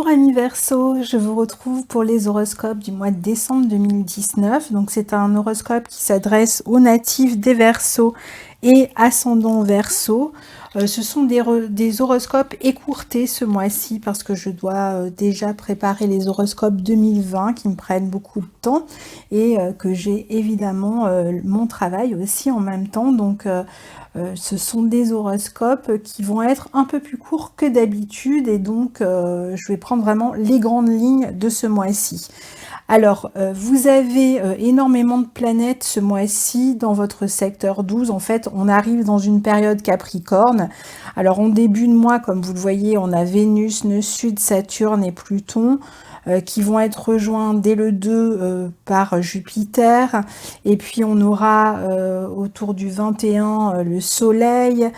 amis Verseau, je vous retrouve pour les horoscopes du mois de décembre 2019. Donc c'est un horoscope qui s'adresse aux natifs des Verseaux et ascendants Verseau. Ce sont des horoscopes écourtés ce mois-ci parce que je dois déjà préparer les horoscopes 2020 qui me prennent beaucoup de temps et que j'ai évidemment mon travail aussi en même temps. Donc ce sont des horoscopes qui vont être un peu plus courts que d'habitude et donc je vais prendre vraiment les grandes lignes de ce mois-ci. Alors, vous avez énormément de planètes ce mois-ci dans votre secteur 12. En fait, on arrive dans une période Capricorne. Alors, en début de mois, comme vous le voyez, on a Vénus, Nœud Sud, Saturne et Pluton qui vont être rejoints dès le 2 par Jupiter. Et puis, on aura autour du 21 le Soleil.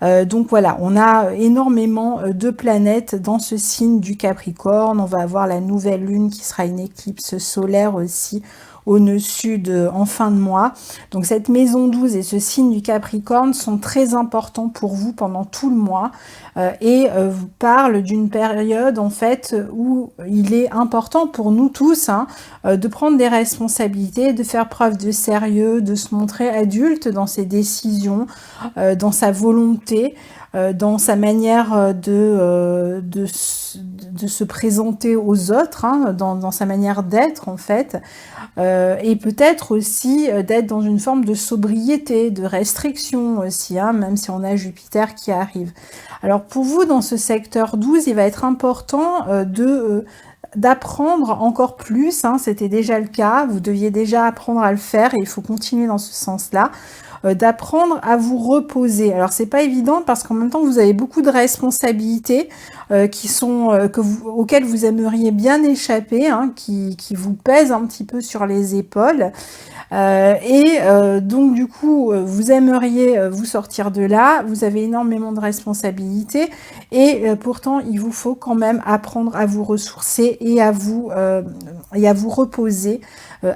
Donc voilà, on a énormément de planètes dans ce signe du Capricorne. On va avoir la nouvelle lune qui sera une éclipse solaire aussi au nœud sud en fin de mois. Donc cette maison 12 et ce signe du Capricorne sont très importants pour vous pendant tout le mois et vous parlent d'une période en fait où il est important pour nous tous de prendre des responsabilités, de faire preuve de sérieux, de se montrer adulte dans ses décisions, dans sa volonté, dans sa manière de se présenter aux autres, dans sa manière d'être en fait, et peut-être aussi d'être dans une forme de sobriété, de restriction aussi, même si on a Jupiter qui arrive. Alors pour vous, dans ce secteur 12, il va être important d'apprendre encore plus, c'était déjà le cas, vous deviez déjà apprendre à le faire et il faut continuer dans ce sens-là, d'apprendre à vous reposer. Alors c'est pas évident parce qu'en même temps vous avez beaucoup de responsabilités auxquelles vous aimeriez bien échapper, qui vous pèsent un petit peu sur les épaules. Donc du coup, vous aimeriez vous sortir de là, vous avez énormément de responsabilités et pourtant il vous faut quand même apprendre à vous ressourcer et à vous reposer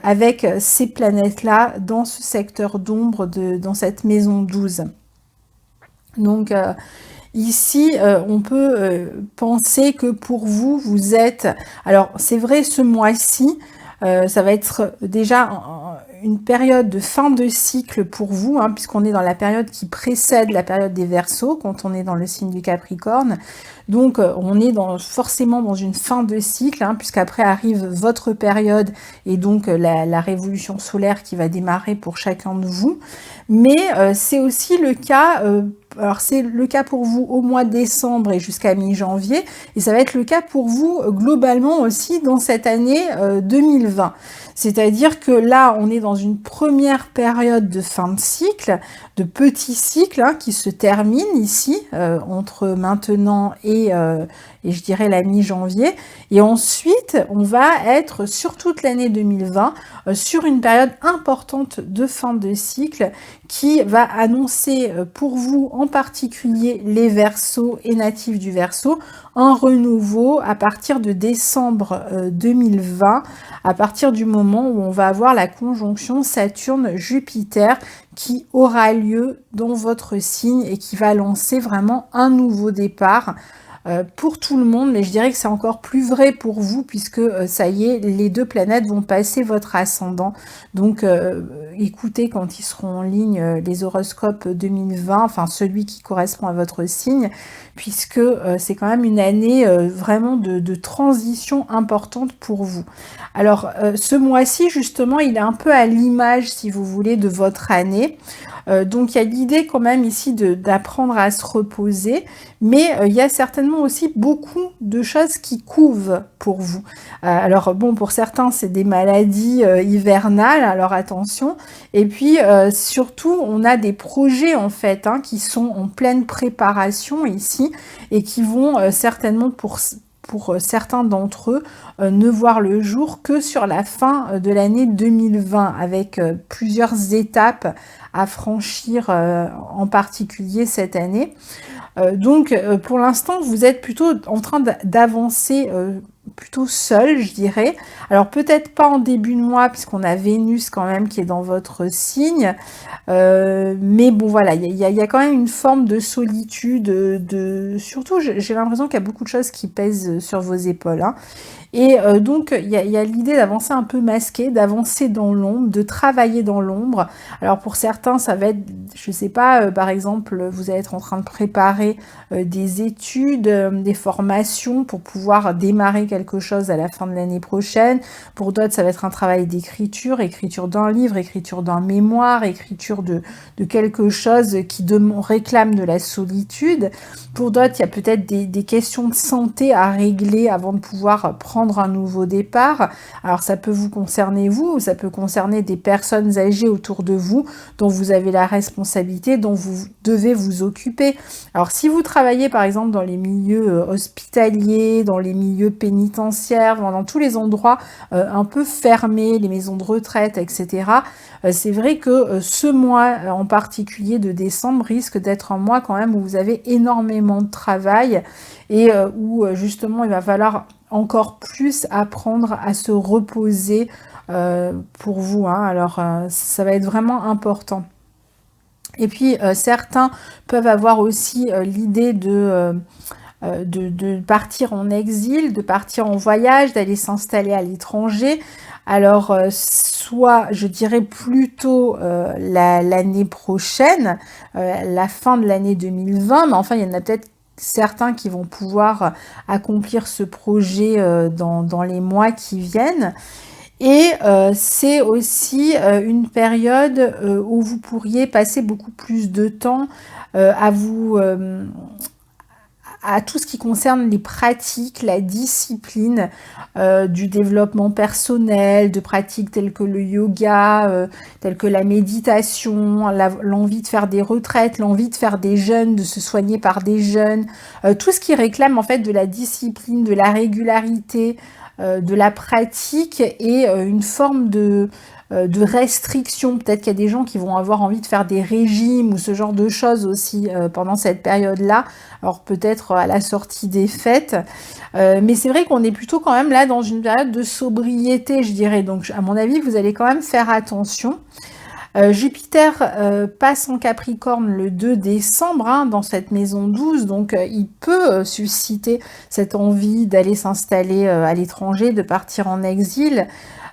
avec ces planètes-là dans ce secteur d'ombre, dans cette maison 12. Donc ici, on peut penser que pour vous, vous êtes... Alors c'est vrai, ce mois-ci, ça va être déjà une période de fin de cycle pour vous, puisqu'on est dans la période qui précède la période des Verseaux, quand on est dans le signe du Capricorne. Donc on est forcément dans une fin de cycle, puisqu'après arrive votre période et donc la révolution solaire qui va démarrer pour chacun de vous. Mais c'est aussi le cas... alors c'est le cas pour vous au mois de décembre et jusqu'à mi-janvier, et ça va être le cas pour vous globalement aussi dans cette année 2020. C'est-à-dire que là, on est dans une première période de fin de cycle, de petit cycle qui se termine ici, entre maintenant et je dirais la mi-janvier. Et ensuite, on va être sur toute l'année 2020 sur une période importante de fin de cycle qui va annoncer pour vous en particulier les Verseaux et natifs du Verseau un renouveau à partir de décembre 2020, à partir du moment où on va avoir la conjonction Saturne-Jupiter qui aura lieu dans votre signe et qui va lancer vraiment un nouveau départ pour tout le monde, mais je dirais que c'est encore plus vrai pour vous puisque ça y est, les deux planètes vont passer votre ascendant. Donc écoutez quand ils seront en ligne les horoscopes 2020, enfin celui qui correspond à votre signe, puisque c'est quand même une année vraiment de transition importante pour vous. Alors ce mois-ci justement, il est un peu à l'image, si vous voulez, de votre année. Donc il y a l'idée quand même ici d'apprendre à se reposer, mais il y a certainement aussi beaucoup de choses qui couvent pour vous. Alors bon, pour certains c'est des maladies hivernales, alors attention, et puis surtout on a des projets en fait qui sont en pleine préparation ici et qui vont certainement pour certains d'entre eux ne voir le jour que sur la fin de l'année 2020 avec plusieurs étapes à franchir en particulier cette année. Donc pour l'instant vous êtes plutôt en train d'avancer plutôt seul, je dirais. Alors peut-être pas en début de mois, puisqu'on a Vénus quand même qui est dans votre signe. Mais bon, voilà, il y a quand même une forme de solitude. Surtout, j'ai l'impression qu'il y a beaucoup de choses qui pèsent sur vos épaules, hein. Et donc, il y a l'idée d'avancer un peu masqué, d'avancer dans l'ombre, de travailler dans l'ombre. Alors pour certains, ça va être, je sais pas, par exemple, vous allez être en train de préparer des études, des formations pour pouvoir démarrer quelque chose à la fin de l'année prochaine. Pour d'autres, ça va être un travail d'écriture, écriture d'un livre, écriture d'un mémoire, écriture de quelque chose qui réclame de la solitude. Pour d'autres, il y a peut-être des questions de santé à régler avant de pouvoir prendre un nouveau départ. Alors ça peut vous concerner vous, ou ça peut concerner des personnes âgées autour de vous dont vous avez la responsabilité, dont vous devez vous occuper. Alors si vous travaillez par exemple dans les milieux hospitaliers, dans les milieux pénitentiaires, dans tous les endroits un peu fermés, les maisons de retraite, etc., c'est vrai que ce mois en particulier de décembre risque d'être un mois quand même où vous avez énormément de travail et où justement il va falloir encore plus apprendre à se reposer pour vous, hein. Alors ça va être vraiment important. Et puis certains peuvent avoir aussi l'idée de partir en exil, de partir en voyage, d'aller s'installer à l'étranger. Alors, soit, je dirais plutôt l'année prochaine, la fin de l'année 2020, mais enfin, il y en a peut-être certains qui vont pouvoir accomplir ce projet dans les mois qui viennent. Et c'est aussi une période où vous pourriez passer beaucoup plus de temps à tout ce qui concerne les pratiques, la discipline du développement personnel, de pratiques telles que le yoga, telles que la méditation, l'envie de faire des retraites, l'envie de faire des jeûnes, de se soigner par des jeûnes, tout ce qui réclame en fait de la discipline, de la régularité, de la pratique et une forme de restriction. Peut-être qu'il y a des gens qui vont avoir envie de faire des régimes ou ce genre de choses aussi pendant cette période-là. Alors peut-être à la sortie des fêtes. Mais c'est vrai qu'on est plutôt quand même là dans une période de sobriété, je dirais. Donc à mon avis, vous allez quand même faire attention. Jupiter passe en Capricorne le 2 décembre hein, dans cette maison 12, donc il peut susciter cette envie d'aller s'installer à l'étranger, de partir en exil.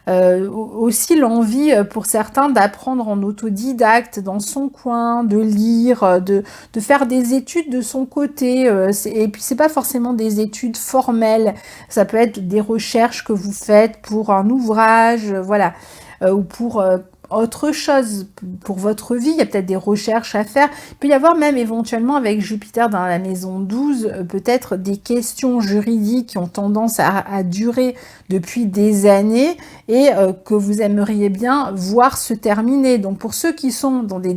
Aussi l'envie pour certains d'apprendre en autodidacte dans son coin, de lire, de faire des études de son côté. Et puis c'est pas forcément des études formelles, ça peut être des recherches que vous faites pour un ouvrage, voilà, ou pour autre chose pour votre vie, il y a peut-être des recherches à faire. Il peut y avoir même éventuellement avec Jupiter dans la maison 12, peut-être des questions juridiques qui ont tendance à durer depuis des années et que vous aimeriez bien voir se terminer. Donc pour ceux qui sont dans des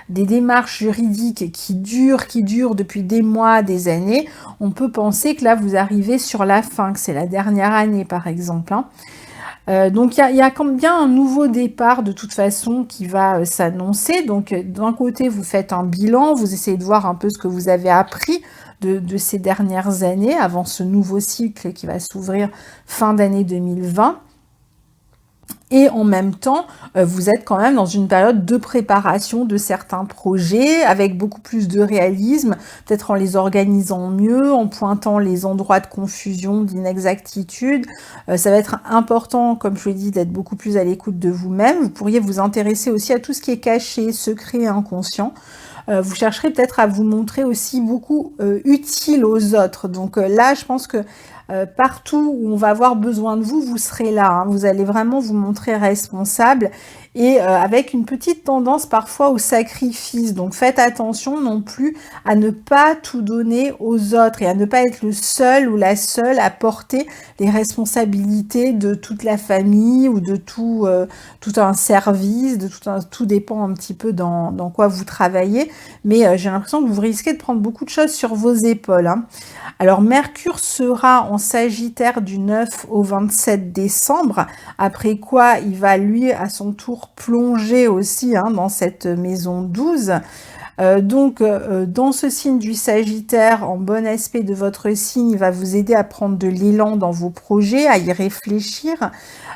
démarches juridiques qui durent depuis des mois, des années, on peut penser que là vous arrivez sur la fin, que c'est la dernière année par exemple, hein. Donc il y a comme bien un nouveau départ de toute façon qui va s'annoncer. Donc d'un côté vous faites un bilan, vous essayez de voir un peu ce que vous avez appris de ces dernières années avant ce nouveau cycle qui va s'ouvrir fin d'année 2020. Et en même temps, vous êtes quand même dans une période de préparation de certains projets avec beaucoup plus de réalisme, peut-être en les organisant mieux, en pointant les endroits de confusion, d'inexactitude. Ça va être important, comme je l'ai dit, d'être beaucoup plus à l'écoute de vous-même. Vous pourriez vous intéresser aussi à tout ce qui est caché, secret, inconscient. Vous chercherez peut-être à vous montrer aussi beaucoup utile aux autres. Donc là, je pense que partout où on va avoir besoin de vous, vous serez là, hein. Vous allez vraiment vous montrer responsable et avec une petite tendance parfois au sacrifice. Donc faites attention non plus à ne pas tout donner aux autres et à ne pas être le seul ou la seule à porter les responsabilités de toute la famille ou de tout un service, tout dépend un petit peu dans quoi vous travaillez. Mais j'ai l'impression que vous risquez de prendre beaucoup de choses sur vos épaules, hein. Alors Mercure sera en Sagittaire du 9 au 27 décembre, après quoi il va lui à son tour plonger aussi hein, dans cette maison 12. Dans ce signe du Sagittaire, en bon aspect de votre signe, il va vous aider à prendre de l'élan dans vos projets, à y réfléchir,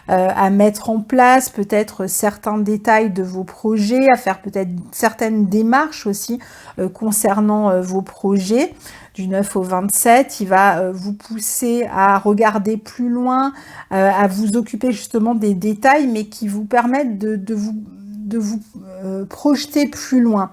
à mettre en place peut-être certains détails de vos projets, à faire peut-être certaines démarches aussi concernant vos projets. Du 9 au 27, il va vous pousser à regarder plus loin, à vous occuper justement des détails, mais qui vous permettent de vous projeter plus loin.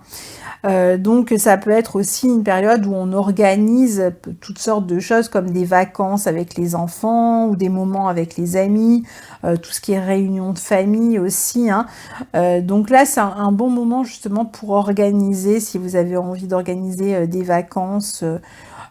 Donc ça peut être aussi une période où on organise toutes sortes de choses comme des vacances avec les enfants ou des moments avec les amis, tout ce qui est réunion de famille aussi, hein. Donc là c'est un bon moment justement pour organiser, si vous avez envie d'organiser des vacances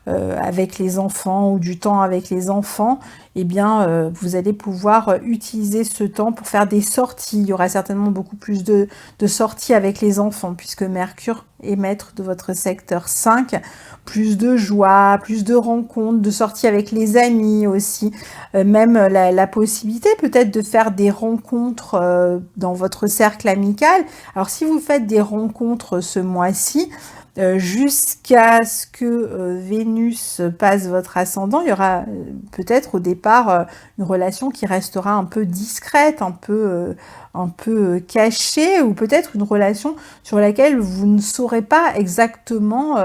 avec les enfants ou du temps avec les enfants, eh bien vous allez pouvoir utiliser ce temps pour faire des sorties. Il y aura certainement beaucoup plus de sorties avec les enfants puisque Mercure est maître de votre secteur 5, plus de joie, plus de rencontres, de sorties avec les amis aussi, même la possibilité peut-être de faire des rencontres dans votre cercle amical. Alors si vous faites des rencontres ce mois-ci, jusqu'à ce que Vénus passe votre ascendant, il y aura peut-être au départ une relation qui restera un peu discrète, un peu cachée, ou peut-être une relation sur laquelle vous ne saurez pas exactement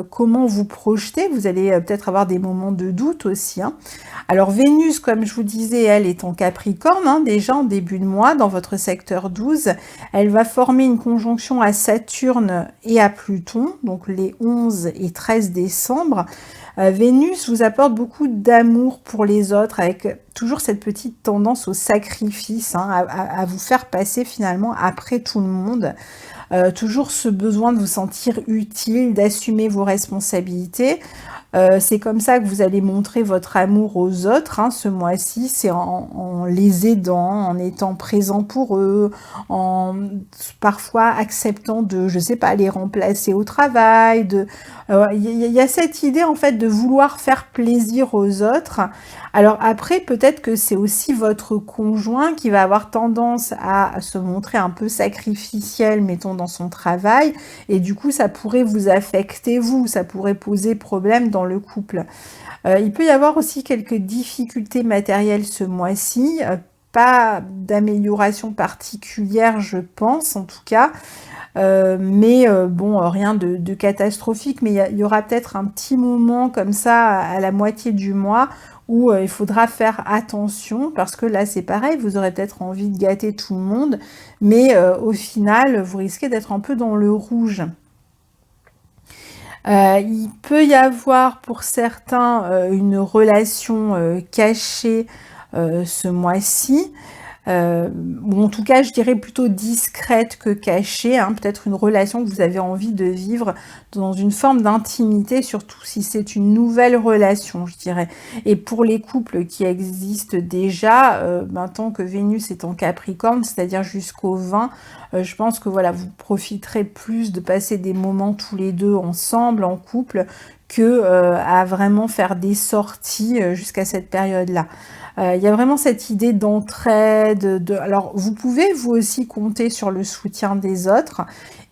comment vous projeter. Vous allez peut-être avoir des moments de doute aussi, hein. Alors Vénus, comme je vous disais, elle est en Capricorne, hein, déjà en début de mois, dans votre secteur 12. Elle va former une conjonction à Saturne et à Pluton, donc les 11 et 13 décembre. Vénus vous apporte beaucoup d'amour pour les autres, avec toujours cette petite tendance au sacrifice, hein, à vous faire passer finalement après tout le monde. Toujours ce besoin de vous sentir utile, d'assumer vos responsabilités. C'est comme ça que vous allez montrer votre amour aux autres, hein, ce mois-ci, c'est en les aidant, en étant présent pour eux, en parfois acceptant de, je sais pas, les remplacer au travail. Il y a cette idée en fait de vouloir faire plaisir aux autres. Alors après, peut-être que c'est aussi votre conjoint qui va avoir tendance à se montrer un peu sacrificiel, mettons, dans son travail, et du coup, ça pourrait vous affecter, vous, ça pourrait poser problème dans le couple. Il peut y avoir aussi quelques difficultés matérielles ce mois-ci, pas d'amélioration particulière, je pense, en tout cas, mais bon, rien de catastrophique, mais il y aura peut-être un petit moment comme ça à la moitié du mois où il faudra faire attention, parce que là c'est pareil, vous aurez peut-être envie de gâter tout le monde, mais au final vous risquez d'être un peu dans le rouge. Il peut y avoir pour certains une relation cachée ce mois-ci, ou en tout cas je dirais plutôt discrète que cachée, hein, peut-être une relation que vous avez envie de vivre dans une forme d'intimité, surtout si c'est une nouvelle relation, je dirais. Et pour les couples qui existent déjà, tant que Vénus est en Capricorne, c'est-à-dire jusqu'au 20, je pense que voilà, vous profiterez plus de passer des moments tous les deux ensemble, en couple, que à vraiment faire des sorties jusqu'à cette période-là. Il y a vraiment cette idée d'entraide. Alors, vous pouvez vous aussi compter sur le soutien des autres,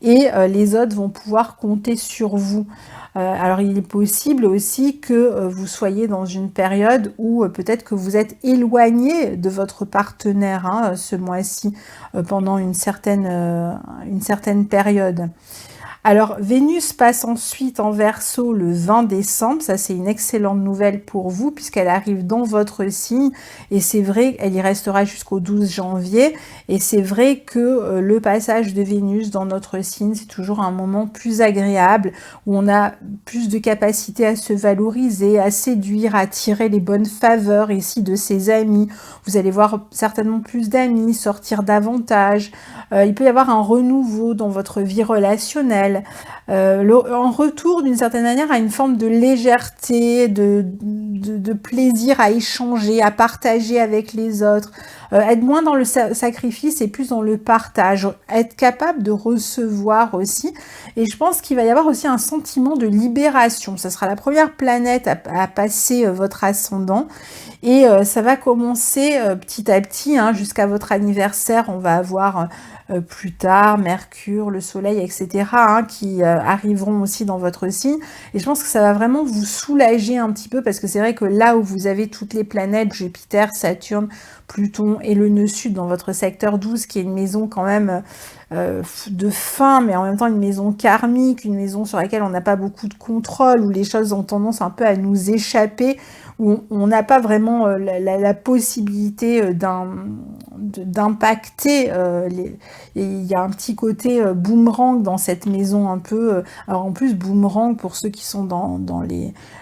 et les autres vont pouvoir compter sur vous. Alors, il est possible aussi que vous soyez dans une période où peut-être que vous êtes éloigné de votre partenaire, hein, ce mois-ci, pendant une certaine période. Alors, Vénus passe ensuite en Verseau le 20 décembre. Ça, c'est une excellente nouvelle pour vous puisqu'elle arrive dans votre signe. Et c'est vrai, elle y restera jusqu'au 12 janvier. Et c'est vrai que le passage de Vénus dans notre signe, c'est toujours un moment plus agréable où on a plus de capacité à se valoriser, à séduire, à attirer les bonnes faveurs ici de ses amis. Vous allez voir certainement plus d'amis, sortir davantage. Il peut y avoir un renouveau dans votre vie relationnelle. En retour, d'une certaine manière, à une forme de légèreté, de plaisir à échanger, à partager avec les autres. Être moins dans le sacrifice et plus dans le partage. Être capable de recevoir aussi. Et je pense qu'il va y avoir aussi un sentiment de libération. Ça sera la première planète à passer votre ascendant. Et ça va commencer petit à petit, hein, jusqu'à votre anniversaire. On va avoir plus tard Mercure, le Soleil, etc., hein, hein, qui arriveront aussi dans votre signe. Et je pense que ça va vraiment vous soulager un petit peu, parce que c'est vrai que là où vous avez toutes les planètes, Jupiter, Saturne, Pluton et le nœud sud dans votre secteur 12, qui est une maison quand même de fin, mais en même temps une maison karmique, une maison sur laquelle on n'a pas beaucoup de contrôle, où les choses ont tendance un peu à nous échapper, où on n'a pas vraiment la possibilité d'impacter. Et il y a un petit côté boomerang dans cette maison un peu. Alors en plus, boomerang, pour ceux qui sont dans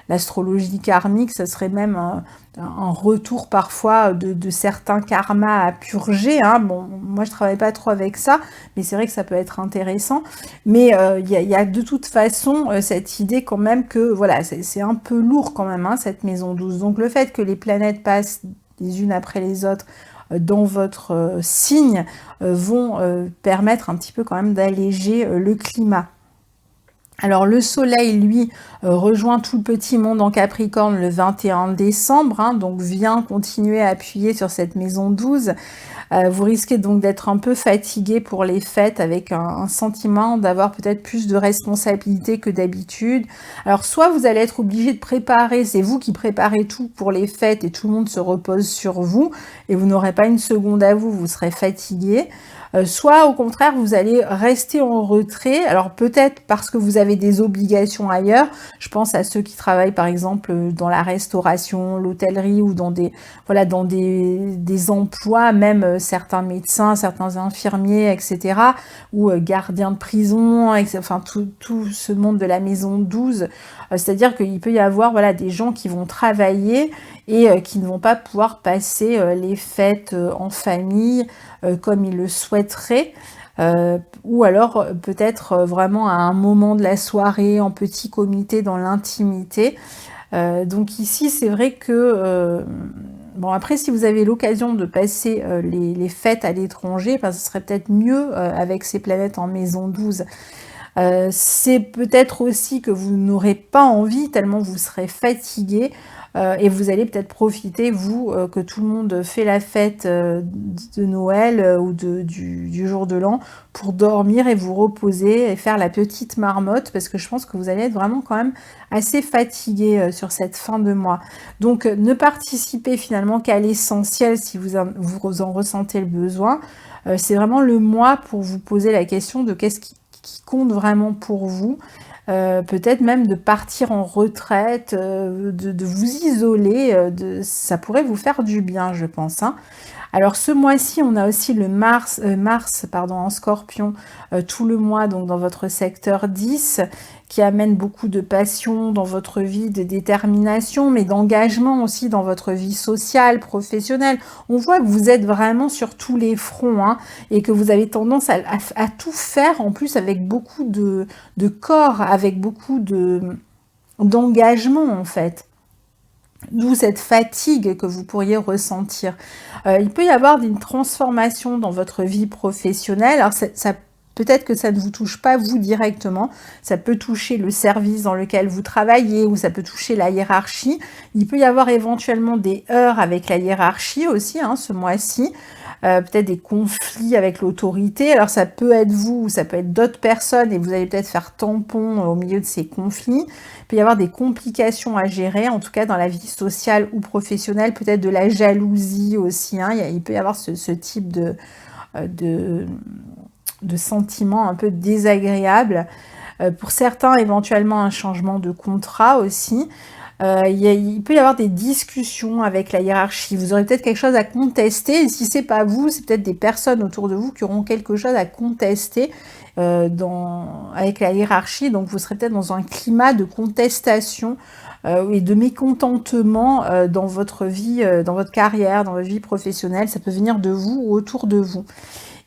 l'astrologie karmique, ça serait même un retour parfois de certains karmas à purger. Hein. Bon, moi je travaille pas trop avec ça, mais c'est vrai que ça peut être intéressant. Mais il y a de toute façon cette idée quand même que voilà, c'est un peu lourd quand même, hein, cette maison 12. Donc le fait que les planètes passent les unes après les autres dans votre signe vont permettre un petit peu quand même d'alléger le climat. Alors le soleil, lui, rejoint tout le petit monde en Capricorne le 21 décembre, hein, donc vient continuer à appuyer sur cette maison 12. Vous risquez donc d'être un peu fatigué pour les fêtes, avec un sentiment d'avoir peut-être plus de responsabilités que d'habitude. Alors soit vous allez être obligé de préparer, c'est vous qui préparez tout pour les fêtes et tout le monde se repose sur vous et vous n'aurez pas une seconde à vous, vous serez fatigué. Soit au contraire vous allez rester en retrait, alors peut-être parce que vous avez des obligations ailleurs. Je pense à ceux qui travaillent par exemple dans la restauration, l'hôtellerie, ou dans des emplois, même certains médecins, certains infirmiers, etc., ou gardiens de prison, enfin tout ce monde de la maison 12. C'est-à-dire qu'il peut y avoir voilà, des gens qui vont travailler et qui ne vont pas pouvoir passer les fêtes en famille comme ils le souhaiteraient, ou alors peut-être vraiment à un moment de la soirée, en petit comité, dans l'intimité. Donc ici, c'est vrai que... bon, après, si vous avez l'occasion de passer les fêtes à l'étranger, ce serait peut-être mieux avec ces planètes en maison 12. C'est peut-être aussi que vous n'aurez pas envie, tellement vous serez fatigué, et vous allez peut-être profiter, vous, que tout le monde fait la fête de Noël ou du jour de l'an, pour dormir et vous reposer et faire la petite marmotte, parce que je pense que vous allez être vraiment quand même assez fatigué sur cette fin de mois. Donc ne participez finalement qu'à l'essentiel si vous en ressentez le besoin. C'est vraiment le mois pour vous poser la question de qu'est-ce qui compte vraiment pour vous. Peut-être même de partir en retraite, de vous isoler, ça pourrait vous faire du bien, je pense. Hein. Alors ce mois-ci, on a aussi le Mars en Scorpion, tout le mois, donc dans votre secteur 10, qui amène beaucoup de passion dans votre vie, de détermination, mais d'engagement aussi dans votre vie sociale, professionnelle. On voit que vous êtes vraiment sur tous les fronts, hein, et que vous avez tendance à tout faire, en plus avec beaucoup de corps, avec beaucoup d'engagement en fait. D'où cette fatigue que vous pourriez ressentir. Il peut y avoir une transformation dans votre vie professionnelle. Alors peut-être que ça ne vous touche pas vous directement, ça peut toucher le service dans lequel vous travaillez, ou ça peut toucher la hiérarchie. Il peut y avoir éventuellement des heurts avec la hiérarchie aussi, hein, ce mois-ci. Peut-être des conflits avec l'autorité. Alors ça peut être vous, ou ça peut être d'autres personnes, et vous allez peut-être faire tampon au milieu de ces conflits. Il peut y avoir des complications à gérer, en tout cas dans la vie sociale ou professionnelle, peut-être de la jalousie aussi. Hein. Il peut y avoir ce type de sentiments un peu désagréables. Pour certains, éventuellement un changement de contrat aussi. Il peut y avoir des discussions avec la hiérarchie. Vous aurez peut-être quelque chose à contester. Et si c'est pas vous, c'est peut-être des personnes autour de vous qui auront quelque chose à contester avec la hiérarchie. Donc vous serez peut-être dans un climat de contestation et de mécontentement dans votre vie, dans votre carrière, dans votre vie professionnelle. Ça peut venir de vous ou autour de vous.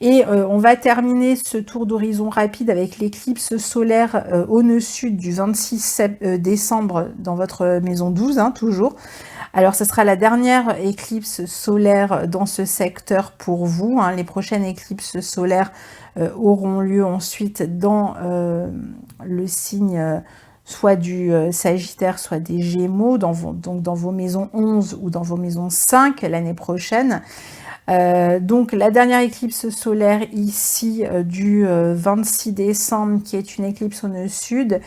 Et on va terminer ce tour d'horizon rapide avec l'éclipse solaire au nœud sud du 26 décembre dans votre maison 12, hein, toujours. Alors, ce sera la dernière éclipse solaire dans ce secteur pour vous. Hein. Les prochaines éclipses solaires auront lieu ensuite dans le signe soit du Sagittaire, soit des Gémeaux, donc dans vos maisons 11 ou dans vos maisons 5 l'année prochaine. Donc la dernière éclipse solaire ici du 26 décembre, qui est une éclipse au nœud sud,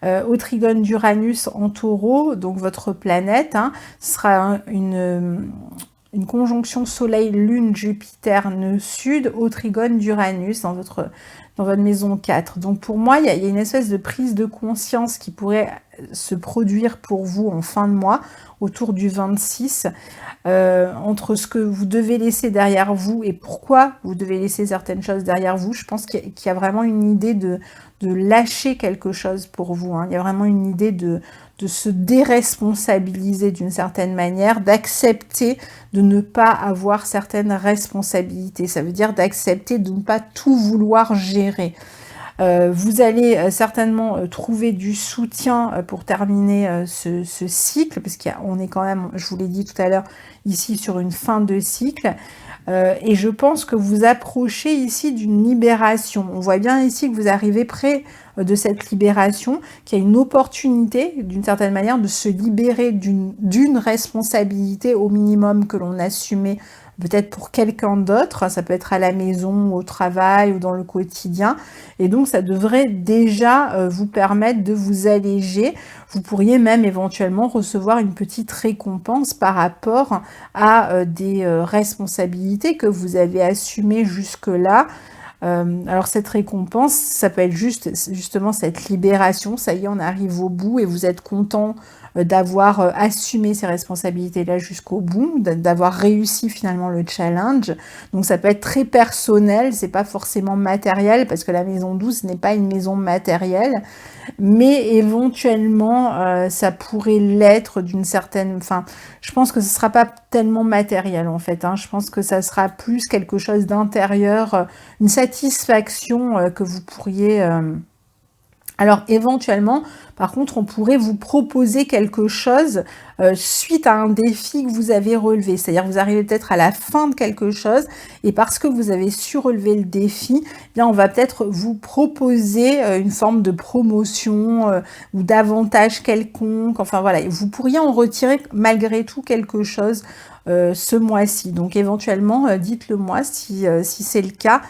au trigone d'Uranus en taureau, donc votre planète, hein, sera une conjonction Soleil-Lune-Jupiter nœud sud au trigone d'Uranus dans votre maison 4. Donc pour moi, il y a une espèce de prise de conscience qui pourrait se produire pour vous en fin de mois, autour du 26, entre ce que vous devez laisser derrière vous et pourquoi vous devez laisser certaines choses derrière vous. Je pense qu'il y a vraiment une idée de lâcher quelque chose pour vous, hein. Il y a vraiment une idée de se déresponsabiliser d'une certaine manière, d'accepter de ne pas avoir certaines responsabilités. Ça veut dire d'accepter de ne pas tout vouloir gérer. Vous allez certainement trouver du soutien pour terminer ce cycle, parce qu'on est quand même, je vous l'ai dit tout à l'heure, ici sur une fin de cycle. Et je pense que vous approchez ici d'une libération. On voit bien ici que vous arrivez près de cette libération, qu'il y a une opportunité, d'une certaine manière, de se libérer d'une responsabilité au minimum que l'on assumait peut-être pour quelqu'un d'autre. Ça peut être à la maison, au travail ou dans le quotidien. Et donc, ça devrait déjà vous permettre de vous alléger. Vous pourriez même éventuellement recevoir une petite récompense par rapport à des responsabilités que vous avez assumées jusque-là. Alors cette récompense, ça peut être justement cette libération. Ça y est, on arrive au bout et vous êtes content d'avoir assumé ces responsabilités-là jusqu'au bout, d'avoir réussi finalement le challenge. Donc ça peut être très personnel, c'est pas forcément matériel, parce que la maison 12 n'est pas une maison matérielle, mais éventuellement ça pourrait l'être d'une certaine... Enfin, je pense que ce sera pas tellement matériel en fait, hein. Je pense que ça sera plus quelque chose d'intérieur, une satisfaction que vous pourriez... Alors éventuellement, par contre, on pourrait vous proposer quelque chose suite à un défi que vous avez relevé. C'est-à-dire que vous arrivez peut-être à la fin de quelque chose et parce que vous avez su relever le défi, eh bien on va peut-être vous proposer une forme de promotion ou d'avantage quelconque. Enfin voilà, vous pourriez en retirer malgré tout quelque chose ce mois-ci. Donc éventuellement, dites-le moi si c'est le cas.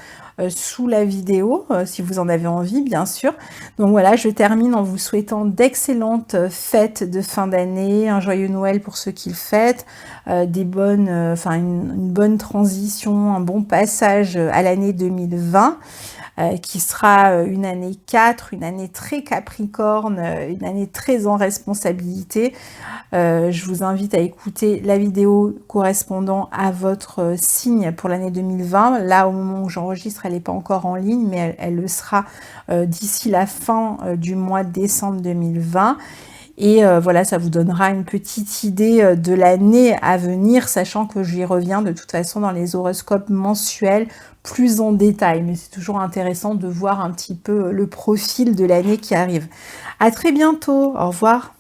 Sous la vidéo, si vous en avez envie, bien sûr. Donc voilà, je termine en vous souhaitant d'excellentes fêtes de fin d'année, un joyeux Noël pour ceux qui le fêtent, des bonnes, une bonne transition, un bon passage à l'année 2020. Qui sera une année 4, une année très capricorne, une année très en responsabilité. Je vous invite à écouter la vidéo correspondant à votre signe pour l'année 2020. Là, au moment où j'enregistre, elle n'est pas encore en ligne, mais elle le sera d'ici la fin du mois de décembre 2020. Et voilà, ça vous donnera une petite idée de l'année à venir, sachant que j'y reviens de toute façon dans les horoscopes mensuels plus en détail. Mais c'est toujours intéressant de voir un petit peu le profil de l'année qui arrive. À très bientôt, au revoir.